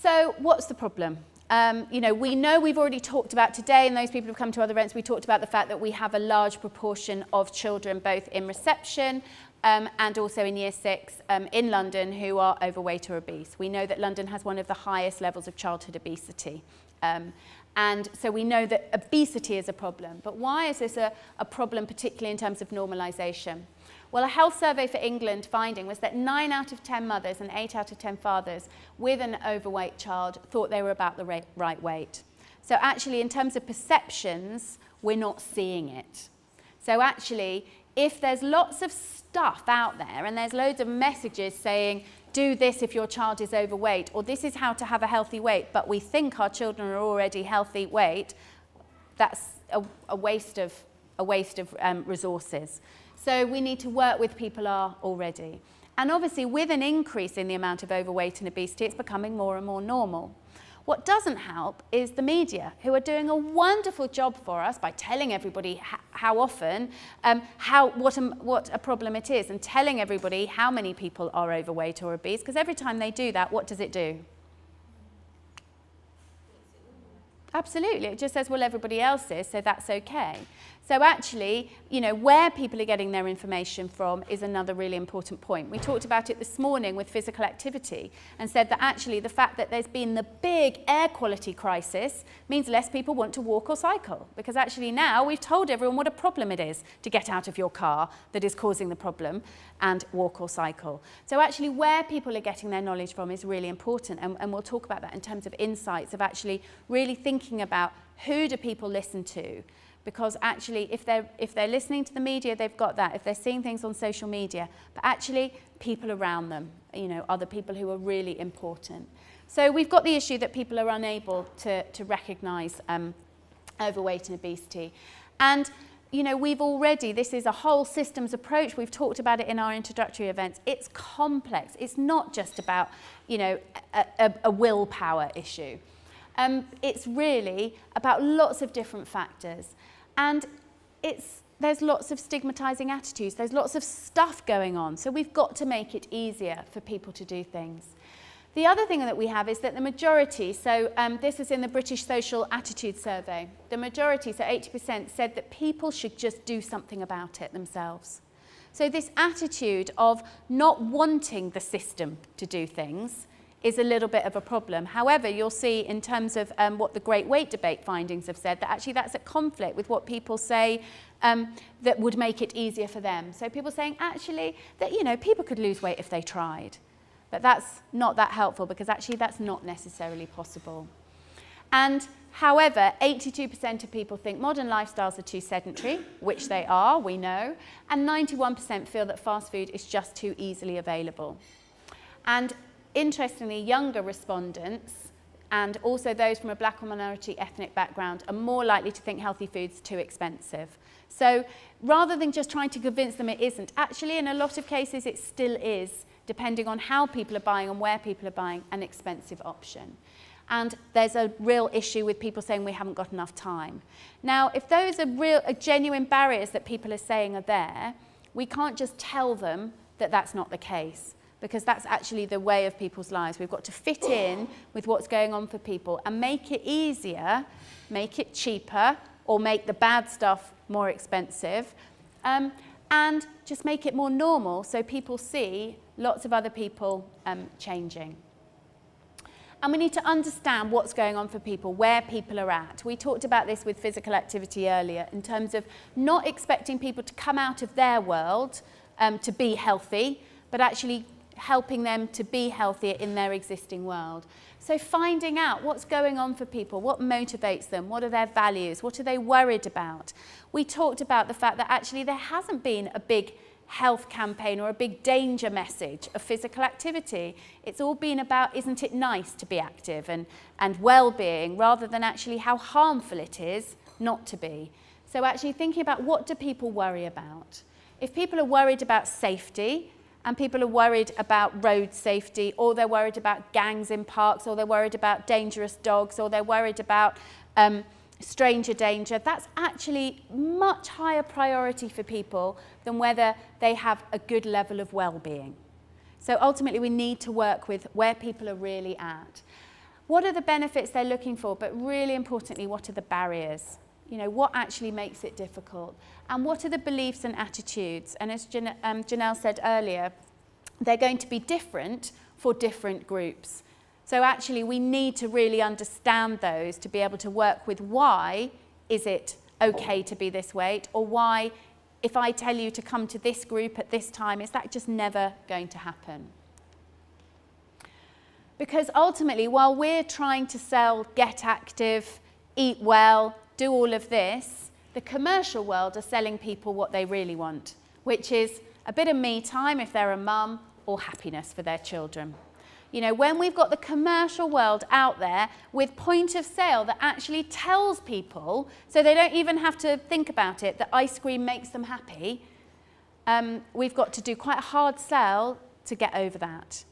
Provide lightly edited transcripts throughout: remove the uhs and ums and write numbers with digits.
So what's the problem? You know, we know we've already talked about today, and those people who've come to other events, we talked about the fact that we have a large proportion of children both in reception and also in year 6 in London who are overweight or obese. We know that London has one of the highest levels of childhood obesity. And so we know that obesity is a problem. But why is this a problem, particularly in terms of normalisation? Well, a health survey for England finding was that 9 out of 10 mothers and 8 out of 10 fathers with an overweight child thought they were about the right weight. So actually, in terms of perceptions, we're not seeing it. So actually, if there's lots of stuff out there and there's loads of messages saying, do this if your child is overweight, or this is how to have a healthy weight, but we think our children are already healthy weight, that's a waste of resources. So we need to work with people are already. And obviously, with an increase in the amount of overweight and obesity, it's becoming more and more normal. What doesn't help is the media, who are doing a wonderful job for us by telling everybody how often, what a problem it is, and telling everybody how many people are overweight or obese, because every time they do that, what does it do? Absolutely, it just says, well, everybody else is, so that's okay. So actually, you know, where people are getting their information from is another really important point. We talked about it this morning with physical activity and said that actually the fact that there's been the big air quality crisis means less people want to walk or cycle, because actually now we've told everyone what a problem it is to get out of your car that is causing the problem and walk or cycle. So actually where people are getting their knowledge from is really important, and we'll talk about that in terms of insights of actually really thinking about who do people listen to. Because actually, if they're listening to the media, they've got that. If they're seeing things on social media, but actually, people around them, you know, are the people who are really important. So we've got the issue that people are unable to recognise overweight and obesity. And, you know, this is a whole systems approach. We've talked about it in our introductory events. It's complex. It's not just about, you know, a willpower issue. It's really about lots of different factors. And there's lots of stigmatising attitudes. There's lots of stuff going on. So we've got to make it easier for people to do things. The other thing that we have is that the majority, so this was in the British Social Attitude Survey, the majority, so 80%, said that people should just do something about it themselves. So this attitude of not wanting the system to do things is a little bit of a problem. However, you'll see in terms of what the Great Weight Debate findings have said, that actually that's at conflict with what people say that would make it easier for them. So people saying actually that, you know, people could lose weight if they tried. But that's not that helpful, because actually that's not necessarily possible. And however, 82% of people think modern lifestyles are too sedentary, which they are, we know, and 91% feel that fast food is just too easily available. And interestingly, younger respondents and also those from a black or minority ethnic background are more likely to think healthy food's too expensive. So rather than just trying to convince them it isn't, actually in a lot of cases it still is, depending on how people are buying and where people are buying, an expensive option. And there's a real issue with people saying we haven't got enough time. Now, if those are genuine barriers that people are saying are there, we can't just tell them that that's not the case, because that's actually the way of people's lives. We've got to fit in with what's going on for people and make it easier, make it cheaper, or make the bad stuff more expensive, and just make it more normal so people see lots of other people changing. And we need to understand what's going on for people, where people are at. We talked about this with physical activity earlier in terms of not expecting people to come out of their world to be healthy, but actually helping them to be healthier in their existing world. So finding out what's going on for people, what motivates them, what are their values, what are they worried about. We talked about the fact that actually there hasn't been a big health campaign or a big danger message of physical activity. It's all been about, isn't it nice to be active and well-being, rather than actually how harmful it is not to be. So actually thinking about, what do people worry about? If people are worried about safety, and people are worried about road safety, or they're worried about gangs in parks, or they're worried about dangerous dogs, or they're worried about stranger danger, that's actually much higher priority for people than whether they have a good level of well-being. So ultimately we need to work with where people are really at. What are the benefits they're looking for? But really importantly, what are the barriers? You know, what actually makes it difficult? And what are the beliefs and attitudes? And as Janelle said earlier, they're going to be different for different groups. So actually we need to really understand those to be able to work with why is it okay to be this weight, or why, if I tell you to come to this group at this time, is that just never going to happen? Because ultimately, while we're trying to sell get active, eat well, do all of this, the commercial world are selling people what they really want, which is a bit of me time if they're a mum, or happiness for their children. You know, when we've got the commercial world out there with point of sale that actually tells people, so they don't even have to think about it, that ice cream makes them happy, we've got to do quite a hard sell to get over that.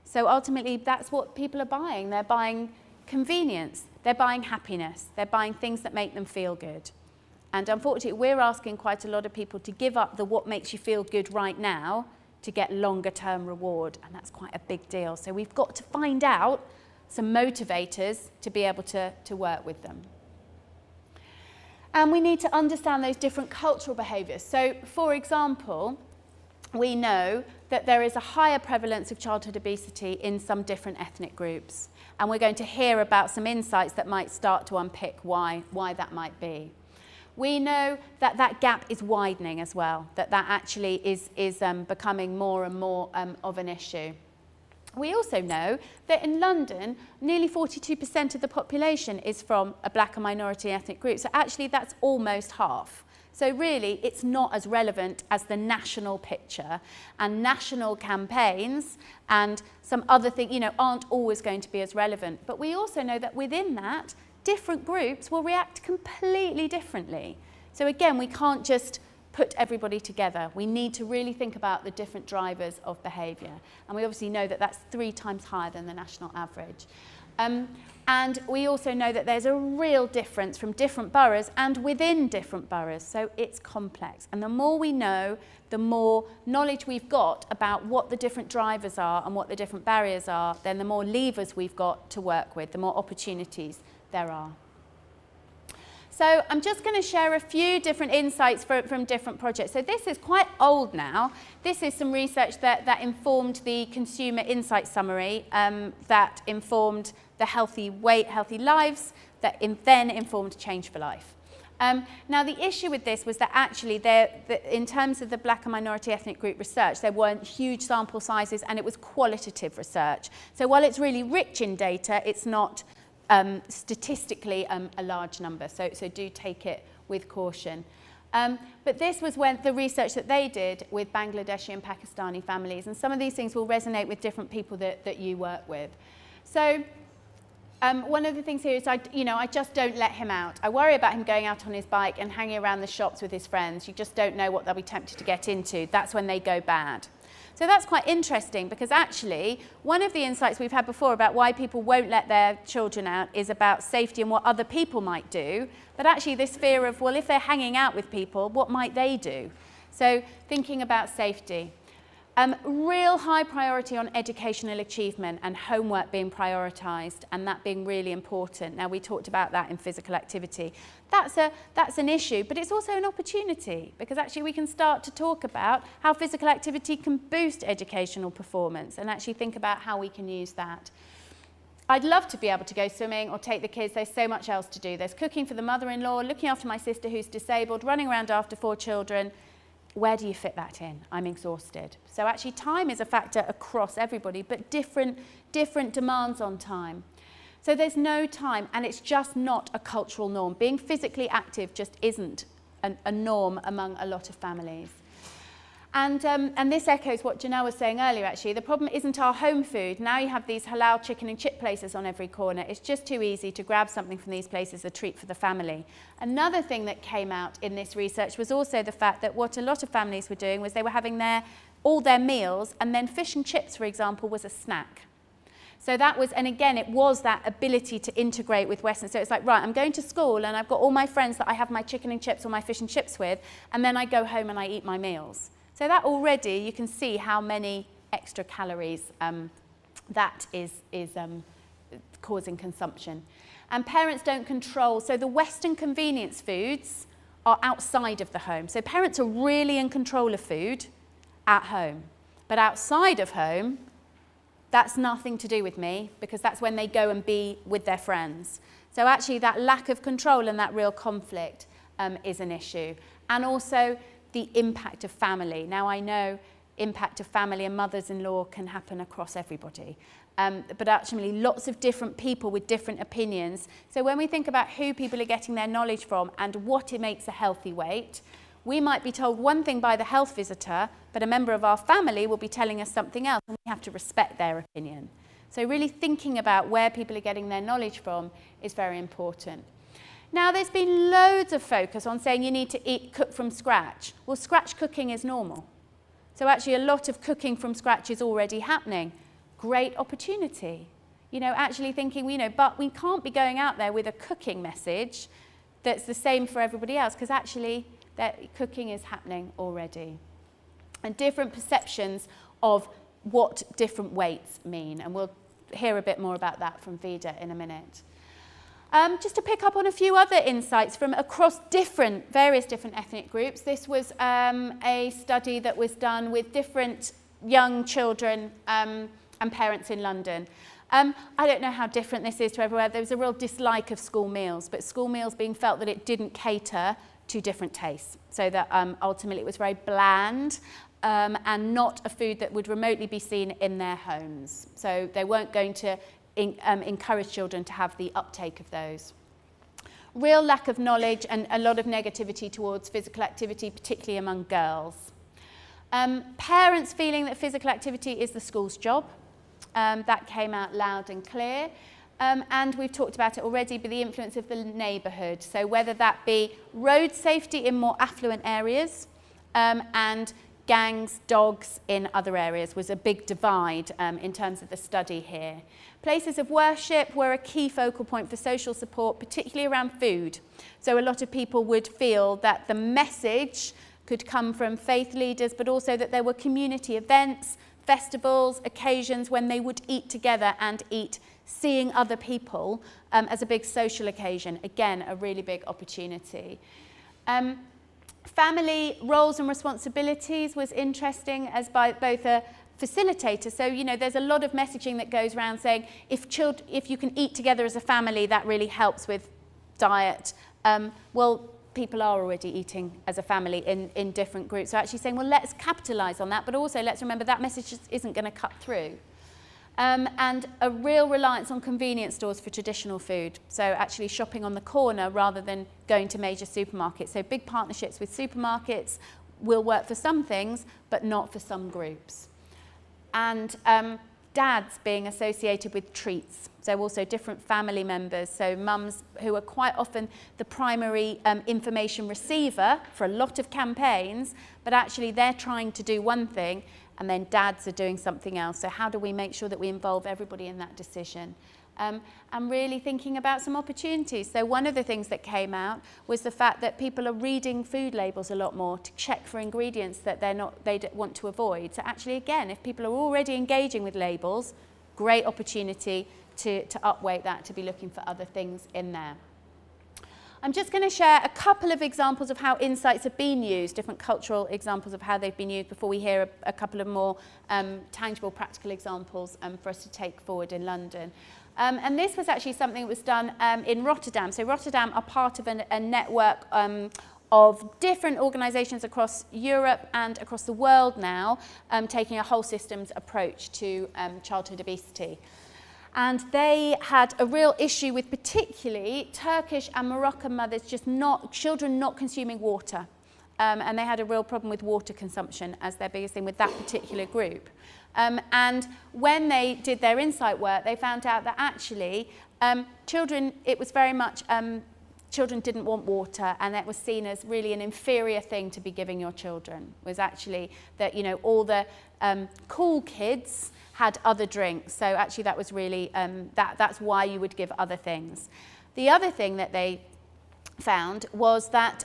So ultimately, that's what people are buying. They're buying convenience, they're buying happiness, they're buying things that make them feel good. And unfortunately, we're asking quite a lot of people to give up the what makes you feel good right now to get longer term reward, and that's quite a big deal. So we've got to find out some motivators to be able to work with them. And we need to understand those different cultural behaviours. So for example, we know that there is a higher prevalence of childhood obesity in some different ethnic groups. And we're going to hear about some insights that might start to unpick why that might be. We know that that gap is widening as well, that actually is becoming more and more of an issue. We also know that in London, nearly 42% of the population is from a black and minority ethnic group. So actually that's almost half. So really, it's not as relevant as the national picture, and national campaigns and some other things, you know, aren't always going to be as relevant. But we also know that within that, different groups will react completely differently. So again, we can't just put everybody together. We need to really think about the different drivers of behaviour. And we obviously know that that's 3 times higher than the national average. And we also know that there's a real difference from different boroughs and within different boroughs. So it's complex. And the more we know, the more knowledge we've got about what the different drivers are and what the different barriers are, then the more levers we've got to work with, the more opportunities there are. So I'm just going to share a few different insights from different projects. So this is quite old now. This is some research that informed the consumer insight summary, that informed the healthy weight, healthy lives, that then informed change for life. Now the issue with this was that actually in terms of the black and minority ethnic group research, there weren't huge sample sizes and it was qualitative research. So while it's really rich in data, it's not statistically a large number, so do take it with caution. But this was when the research that they did with Bangladeshi and Pakistani families, and some of these things will resonate with different people that you work with. So one of the things here is I just don't let him out. I worry about him going out on his bike and hanging around the shops with his friends. You just don't know what they'll be tempted to get into. That's when they go bad. So that's quite interesting, because actually one of the insights we've had before about why people won't let their children out is about safety and what other people might do. But actually this fear of, well, if they're hanging out with people, what might they do? So thinking about safety. Real high priority on educational achievement and homework being prioritised, and that being really important. Now we talked about that in physical activity. That's an issue, but it's also an opportunity, because actually we can start to talk about how physical activity can boost educational performance and actually think about how we can use that. I'd love to be able to go swimming or take the kids. There's so much else to do. There's cooking for the mother-in-law, looking after my sister who's disabled, running around after 4 children. Where do you fit that in? I'm exhausted. So actually time is a factor across everybody, but different demands on time. So there's no time, and it's just not a cultural norm. Being physically active just isn't a norm among a lot of families. And this echoes what Janelle was saying earlier, actually. The problem isn't our home food. Now you have these halal chicken and chip places on every corner. It's just too easy to grab something from these places, a treat for the family. Another thing that came out in this research was also the fact that what a lot of families were doing was they were having all their meals, and then fish and chips, for example, was a snack. So that was, and again, it was that ability to integrate with Western. So it's like, right, I'm going to school and I've got all my friends that I have my chicken and chips or my fish and chips with, and then I go home and I eat my meals. So that already, you can see how many extra calories that is causing consumption. And parents don't control, so the Western convenience foods are outside of the home. So parents are really in control of food at home. But outside of home, that's nothing to do with me, because that's when they go and be with their friends. So actually that lack of control and that real conflict is an issue. And also the impact of family. Now I know impact of family and mothers-in-law can happen across everybody. But actually lots of different people with different opinions. So when we think about who people are getting their knowledge from and what it makes a healthy weight, we might be told one thing by the health visitor, but a member of our family will be telling us something else, and we have to respect their opinion. So really thinking about where people are getting their knowledge from is very important. Now there's been loads of focus on saying you need to cook from scratch. Well, scratch cooking is normal. So actually a lot of cooking from scratch is already happening. Great opportunity. You know, actually thinking, you know, but we can't be going out there with a cooking message that's the same for everybody else, because actually that cooking is happening already. And different perceptions of what different weights mean. And we'll hear a bit more about that from Vida in a minute. Just to pick up on a few other insights from across various different ethnic groups. This was a study that was done with different young children and parents in London. I don't know how different this is to everywhere. There was a real dislike of school meals, but school meals being felt that it didn't cater to different tastes. So that ultimately it was very bland and not a food that would remotely be seen in their homes. So they weren't going to encourage children to have the uptake of those. Real lack of knowledge and a lot of negativity towards physical activity, particularly among girls. Parents feeling that physical activity is the school's job. That came out loud and clear. And we've talked about it already, but the influence of the neighbourhood. So whether that be road safety in more affluent areas and gangs, dogs in other areas was a big divide in terms of the study here. Places of worship were a key focal point for social support, particularly around food. So a lot of people would feel that the message could come from faith leaders, but also that there were community events, festivals, occasions when they would eat together and eat, seeing other people as a big social occasion. Again, a really big opportunity. Family roles and responsibilities was interesting as by both a facilitator. So, you know, there's a lot of messaging that goes around saying if you can eat together as a family, that really helps with diet. Well, people are already eating as a family in different groups. So actually saying, well, let's capitalise on that, but also let's remember that message just isn't going to cut through. And a real reliance on convenience stores for traditional food. So actually shopping on the corner rather than going to major supermarkets. So big partnerships with supermarkets will work for some things, but not for some groups. And dads being associated with treats. So also different family members. So mums who are quite often the primary information receiver for a lot of campaigns, but actually they're trying to do one thing and then dads are doing something else. So how do we make sure that we involve everybody in that decision? And really thinking about some opportunities. So one of the things that came out was the fact that people are reading food labels a lot more to check for ingredients that they want to avoid. So actually, again, if people are already engaging with labels, great opportunity to upweight that, to be looking for other things in there. I'm just going to share a couple of examples of how insights have been used, different cultural examples of how they've been used, before we hear a couple of more tangible, practical examples for us to take forward in London. And this was actually something that was done in Rotterdam. So Rotterdam are part of a network of different organisations across Europe and across the world now, taking a whole systems approach to childhood obesity. And they had a real issue with particularly Turkish and Moroccan mothers children not consuming water. And they had a real problem with water consumption as their biggest thing with that particular group. And when they did their insight work, they found out that actually children, it was very much, children didn't want water, and that was seen as really an inferior thing to be giving your children. Was actually that, you know, all the cool kids had other drinks. So actually that was really, that's why you would give other things. The other thing that they found was that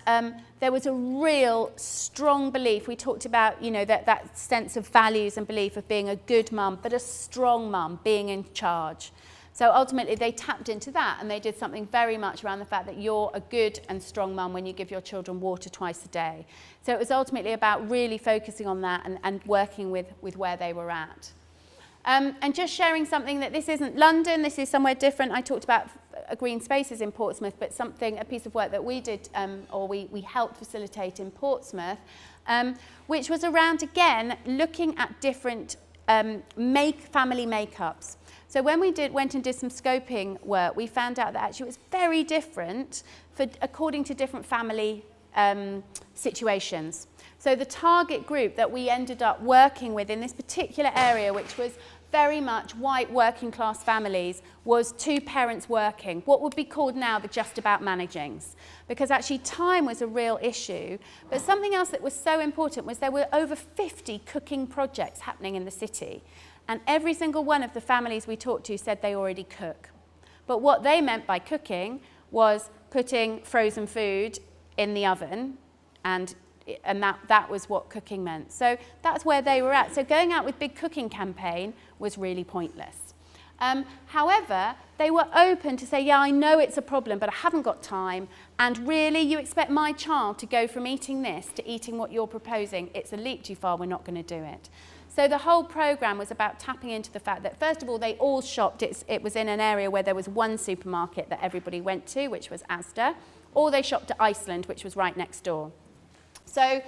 there was a real strong belief. We talked about, you know, that sense of values and belief of being a good mum, but a strong mum, being in charge. So ultimately they tapped into that, and they did something very much around the fact that you're a good and strong mum when you give your children water twice a day. So it was ultimately about really focusing on that and working with where they were at. And just sharing something that this isn't London, this is somewhere different. I talked about green spaces in Portsmouth, but a piece of work that we did, or we helped facilitate in Portsmouth, which was around, again, looking at different family makeups. So when we went and did some scoping work, we found out that actually it was very different according to different family situations. So the target group that we ended up working with in this particular area, which was very much white working class families, was 2 parents working, what would be called now the just about managings, because actually time was a real issue. But something else that was so important was there were over 50 cooking projects happening in the city, and every single one of the families we talked to said they already cook. But what they meant by cooking was putting frozen food in the oven, and that was what cooking meant. So that's where they were at. So going out with big cooking campaign was really pointless. However, they were open to say, yeah, I know it's a problem, but I haven't got time. And really, you expect my child to go from eating this to eating what you're proposing. It's a leap too far. We're not going to do it. So the whole programme was about tapping into the fact that, first of all, they all shopped. It was in an area where there was one supermarket that everybody went to, which was Asda, or they shopped at Iceland, which was right next door. So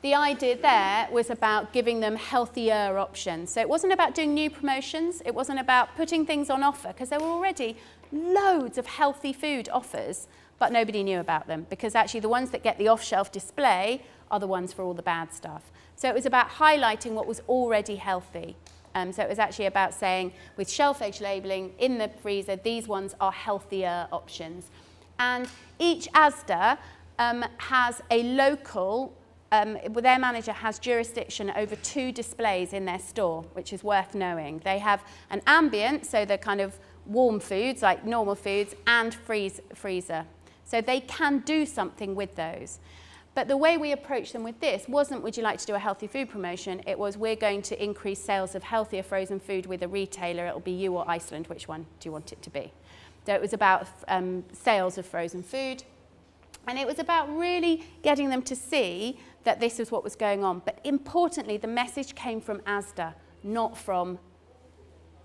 the idea there was about giving them healthier options. So it wasn't about doing new promotions. It wasn't about putting things on offer, because there were already loads of healthy food offers, but nobody knew about them, because actually the ones that get the off-shelf display are the ones for all the bad stuff. So it was about highlighting what was already healthy. So it was actually about saying, with shelf-edge labelling in the freezer, these ones are healthier options. And each Asda has a local, their manager has jurisdiction over 2 displays in their store, which is worth knowing. They have an ambient, so the kind of warm foods, like normal foods, and freezer. So they can do something with those. But the way we approached them with this wasn't, would you like to do a healthy food promotion? It was, we're going to increase sales of healthier frozen food with a retailer. It'll be you or Iceland. Which one do you want it to be? So it was about sales of frozen food. And it was about really getting them to see that this was what was going on. But importantly, the message came from Asda, not from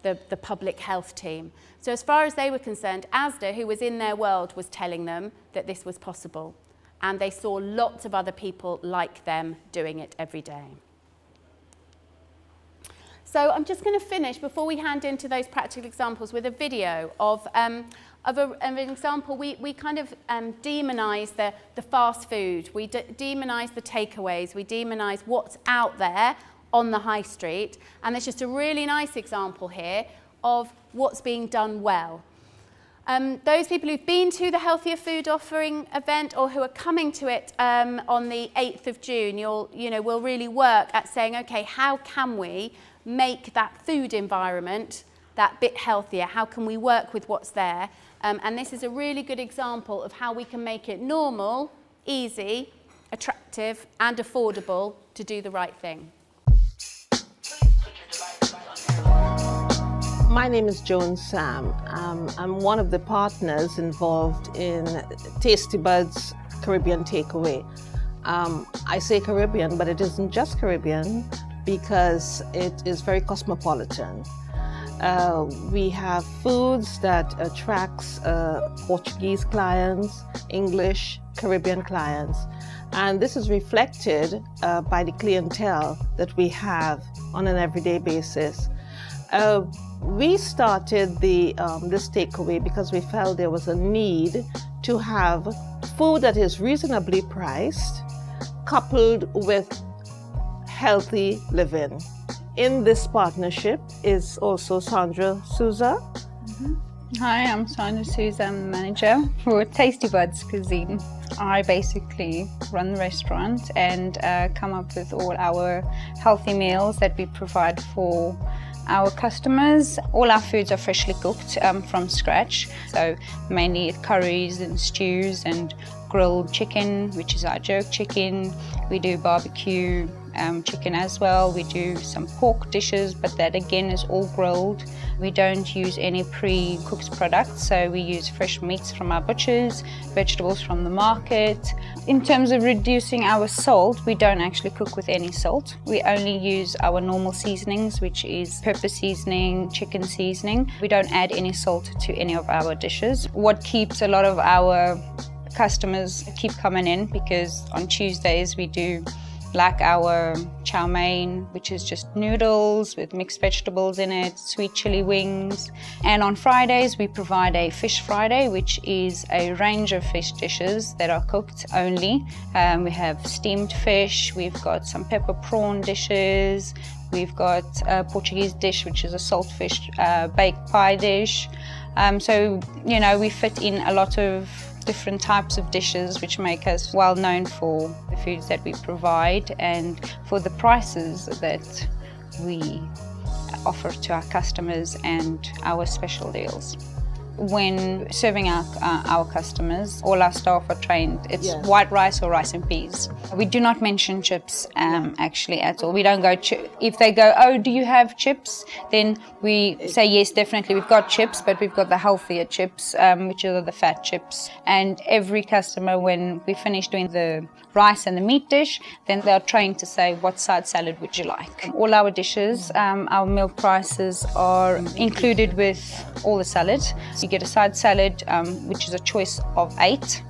the public health team. So as far as they were concerned, Asda, who was in their world, was telling them that this was possible. And they saw lots of other people like them doing it every day. So I'm just going to finish, before we hand into those practical examples, with a video of an example. We kind of demonise the fast food. We demonise the takeaways. We demonise what's out there on the high street. And there's just a really nice example here of what's being done well. Those people who've been to the Healthier Food Offering event, or who are coming to it on the 8th of June, will really work at saying, okay, how can we make that food environment that bit healthier? How can we work with what's there? And this is a really good example of how we can make it normal, easy, attractive, and affordable to do the right thing. My name is Joan Sam. I'm one of the partners involved in Tasty Buds Caribbean Takeaway. I say Caribbean, but it isn't just Caribbean, because it is very cosmopolitan. We have foods that attracts Portuguese clients, English, Caribbean clients, and this is reflected by the clientele that we have on an everyday basis. We started this takeaway because we felt there was a need to have food that is reasonably priced, coupled with healthy living. In this partnership is also Sandra Souza. Mm-hmm. Hi, I'm Sandra Souza. I'm the manager for Tasty Buds Cuisine. I basically run the restaurant and come up with all our healthy meals that we provide for our customers. All our foods are freshly cooked from scratch, so mainly curries and stews and grilled chicken, which is our jerk chicken. We do barbecue chicken as well. We do some pork dishes, but that again is all grilled. We don't use any pre-cooked products, so we use fresh meats from our butchers, vegetables from the market. In terms of reducing our salt, we don't actually cook with any salt. We only use our normal seasonings, which is pepper seasoning, chicken seasoning. We don't add any salt to any of our dishes. What keeps a lot of our customers keep coming in, because on Tuesdays we do like our chow mein, which is just noodles with mixed vegetables in it, sweet chili wings. And on Fridays we provide a fish Friday, which is a range of fish dishes that are cooked only. We have steamed fish, we've got some pepper prawn dishes, we've got a Portuguese dish, which is a saltfish baked pie dish. So, you know, we fit in a lot of different types of dishes, which make us well known for the foods that we provide and for the prices that we offer to our customers and our special deals. When serving our customers, all our staff are trained. It's white rice or rice and peas. We do not mention chips actually at all. We don't go, if they go, oh, do you have chips? Then we say, yes, definitely, we've got chips, but we've got the healthier chips, which are the fat chips. And every customer, when we finish doing the rice and the meat dish, then they're trained to say, what side salad would you like? All our dishes, our meal prices are included with all the salad. You get a side salad, which is a choice of 8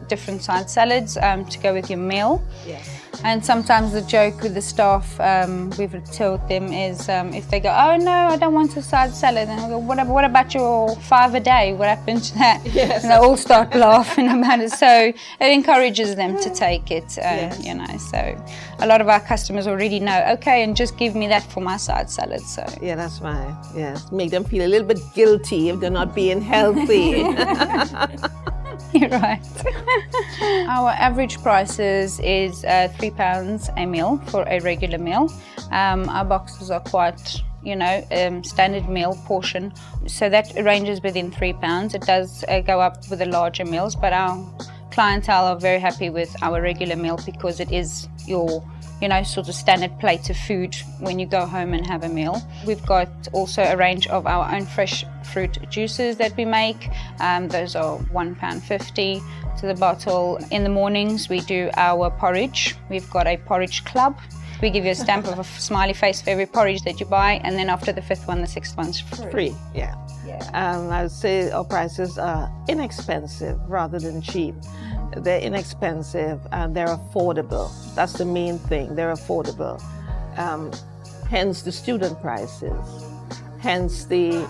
different side salads to go with your meal. Yeah. And sometimes the joke with the staff, we've told them is if they go, oh no, I don't want a side salad, and we go, what about your 5 a day? What happened to that? Yes. And they all start laughing about it. So it encourages them to take it, you know. So a lot of our customers already know, okay, and just give me that for my side salad. So yeah, that's right. Yes, make them feel a little bit guilty if they're not being healthy. You're right. Our average prices is £3 a meal for a regular meal. Our boxes are quite, you know, standard meal portion, so that ranges within £3. It does go up with the larger meals, but our clientele are very happy with our regular meal because it is your, you know, sort of standard plate of food when you go home and have a meal. We've got also a range of our own fresh fruit juices that we make. Those are £1.50 to the bottle. In the mornings we do our porridge. We've got a porridge club. We give you a stamp of a smiley face for every porridge that you buy, and then after the 5th one, the 6th one's free. Yeah. I would say our prices are inexpensive rather than cheap. They're inexpensive and they're affordable. That's the main thing, they're affordable. Hence the student prices, hence the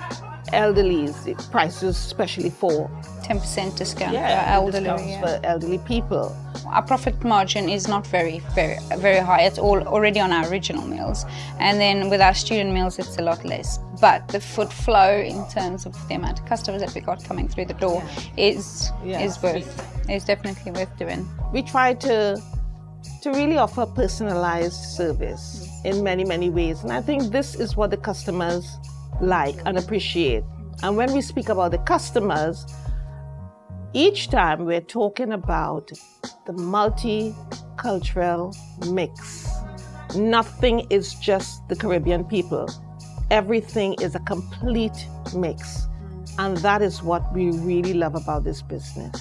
elderly's prices, especially for 10% discount for elderly. For elderly people. Our profit margin is not very high. It's already on our original meals, and then with our student meals it's a lot less. But the foot flow in terms of the amount of customers that we got coming through the door is definitely worth doing. We try to really offer personalized service in many ways, and I think this is what the customers like and appreciate. And when we speak about the customers, each time we're talking about the multicultural mix. Nothing is just the Caribbean people. Everything is a complete mix. And that is what we really love about this business.